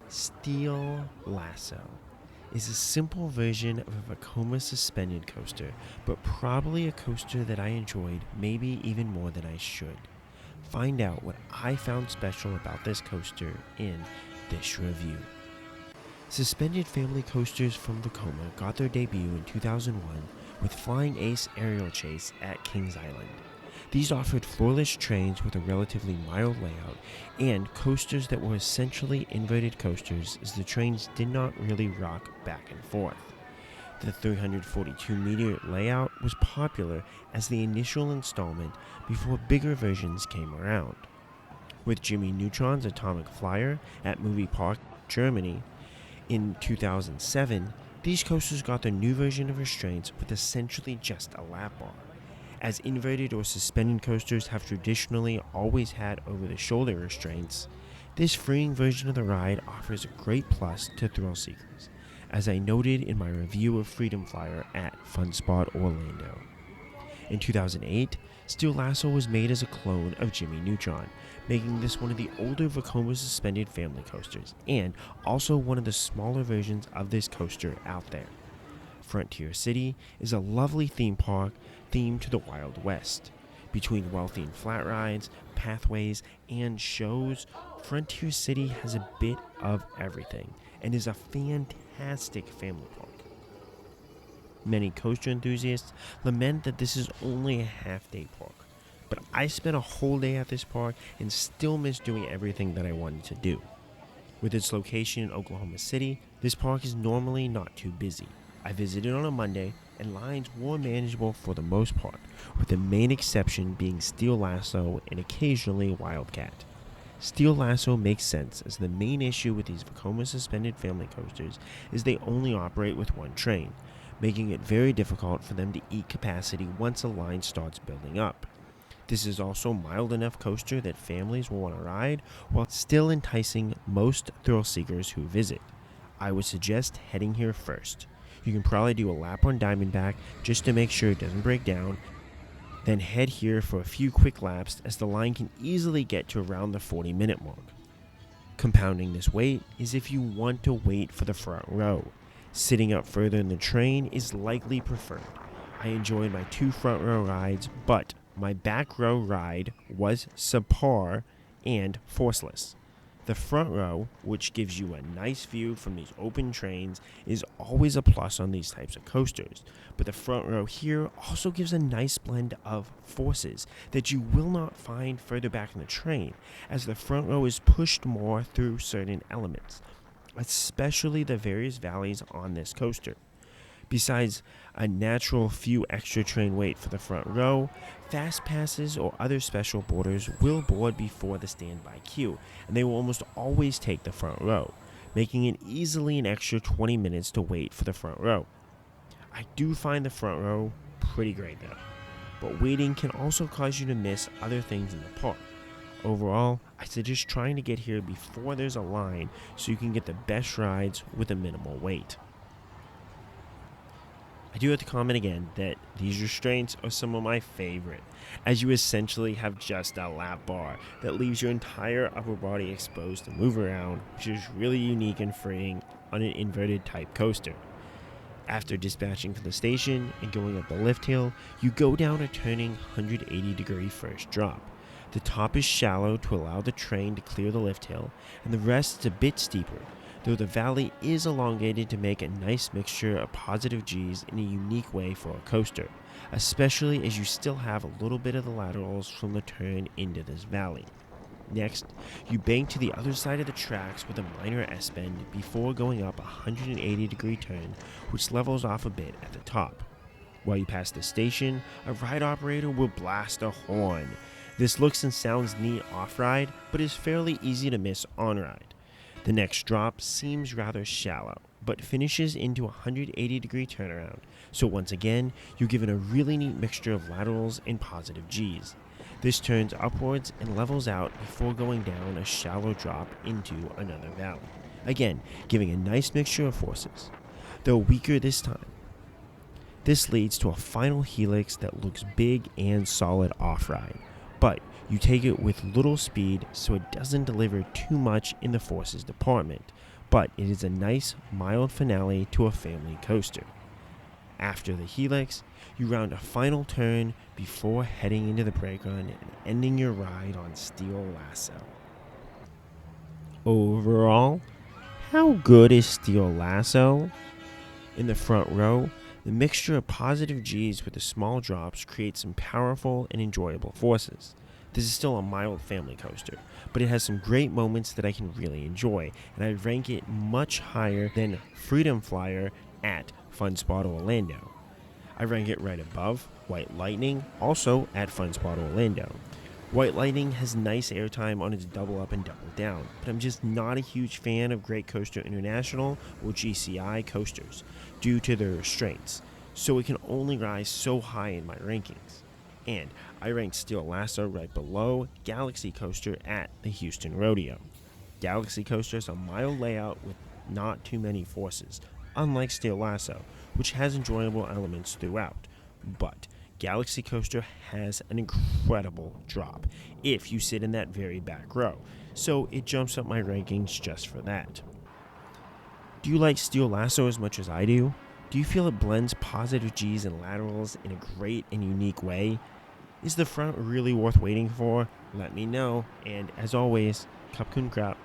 Steel Lasso is a simple version of a Vekoma Suspended Coaster, but probably a coaster that I enjoyed maybe even more than I should. Find out what I found special about this coaster in this review. Suspended Family coasters from Vekoma got their debut in 2001 with Flying Ace Aerial Chase at Kings Island. These offered floorless trains with a relatively mild layout and coasters that were essentially inverted coasters as the trains did not really rock back and forth. The 342-meter layout was popular as the initial installment before bigger versions came around. With Jimmy Neutron's Atomic Flyer at Movie Park, Germany, in 2007, these coasters got their new version of Restraints with essentially just a lap bar. As inverted or suspended coasters have traditionally always had over-the-shoulder restraints, this freeing version of the ride offers a great plus to thrill seekers, as I noted in my review of Freedom Flyer at Fun Spot Orlando. In 2008, Steel Lasso was made as a clone of Jimmy Neutron, making this one of the older Vekoma Suspended Family coasters, and also one of the smaller versions of this coaster out there. Frontier City is a lovely theme park themed to the Wild West. Between well-themed flat rides, pathways, and shows, Frontier City has a bit of everything and is a fantastic family park. Many coaster enthusiasts lament that this is only a half-day park, but I spent a whole day at this park and still missed doing everything that I wanted to do. With its location in Oklahoma City, this park is normally not too busy. I visited on a Monday, and lines were manageable for the most part, with the main exception being Steel Lasso and occasionally Wildcat. Steel Lasso makes sense as the main issue with these Vekoma Suspended Family coasters is they only operate with one train, making it very difficult for them to eat capacity once a line starts building up. This is also a mild enough coaster that families will want to ride while still enticing most thrill seekers who visit. I would suggest heading here first. You can probably do a lap on Diamondback just to make sure it doesn't break down, then head here for a few quick laps as the line can easily get to around the 40-minute mark. Compounding this wait is if you want to wait for the front row. Sitting up further in the train is likely preferred. I enjoyed my 2 front row rides, but my back row ride was subpar and forceless. The front row, which gives you a nice view from these open trains, is always a plus on these types of coasters, but the front row here also gives a nice blend of forces that you will not find further back in the train, as the front row is pushed more through certain elements, especially the various valleys on this coaster. Besides a natural few extra train wait for the front row, fast passes or other special boarders will board before the standby queue, and they will almost always take the front row, making it easily an extra 20 minutes to wait for the front row. I do find the front row pretty great though, but waiting can also cause you to miss other things in the park. Overall, I suggest trying to get here before there's a line so you can get the best rides with a minimal wait. I do have to comment again that these restraints are some of my favorite, as you essentially have just a lap bar that leaves your entire upper body exposed to move around, which is really unique and freeing on an inverted type coaster. After dispatching from the station and going up the lift hill, you go down a turning 180-degree first drop. The top is shallow to allow the train to clear the lift hill, and the rest is a bit steeper, though the valley is elongated to make a nice mixture of positive G's in a unique way for a coaster, especially as you still have a little bit of the laterals from the turn into this valley. Next, you bank to the other side of the tracks with a minor S-bend before going up a 180-degree turn, which levels off a bit at the top. While you pass the station, a ride operator will blast a horn. This looks and sounds neat off-ride, but is fairly easy to miss on-ride. The next drop seems rather shallow, but finishes into a 180-degree turnaround, so once again, you're given a really neat mixture of laterals and positive G's. This turns upwards and levels out before going down a shallow drop into another valley, again giving a nice mixture of forces, though weaker this time. This leads to a final helix that looks big and solid off-ride, but you take it with little speed so it doesn't deliver too much in the forces department, but it is a nice, mild finale to a family coaster. After the helix, you round a final turn before heading into the brake run and ending your ride on Steel Lasso. Overall, how good is Steel Lasso? In the front row, the mixture of positive G's with the small drops creates some powerful and enjoyable forces. This is still a mild family coaster, but it has some great moments that I can really enjoy, and I rank it much higher than Freedom Flyer at Fun Spot Orlando. I rank it right above White Lightning, also at Fun Spot Orlando. White Lightning has nice airtime on its double up and double down, but I'm just not a huge fan of Great Coaster International or GCI coasters due to their restraints, so it can only rise so high in my rankings. And I rank Steel Lasso right below Galaxy Coaster at the Houston Rodeo. Galaxy Coaster is a mild layout with not too many forces, unlike Steel Lasso, which has enjoyable elements throughout, but Galaxy Coaster has an incredible drop if you sit in that very back row, so it jumps up my rankings just for that. Do you like Steel Lasso as much as I do? Do you feel it blends positive G's and laterals in a great and unique way? Is the front really worth waiting for? Let me know, and as always, Cup Kun Crap.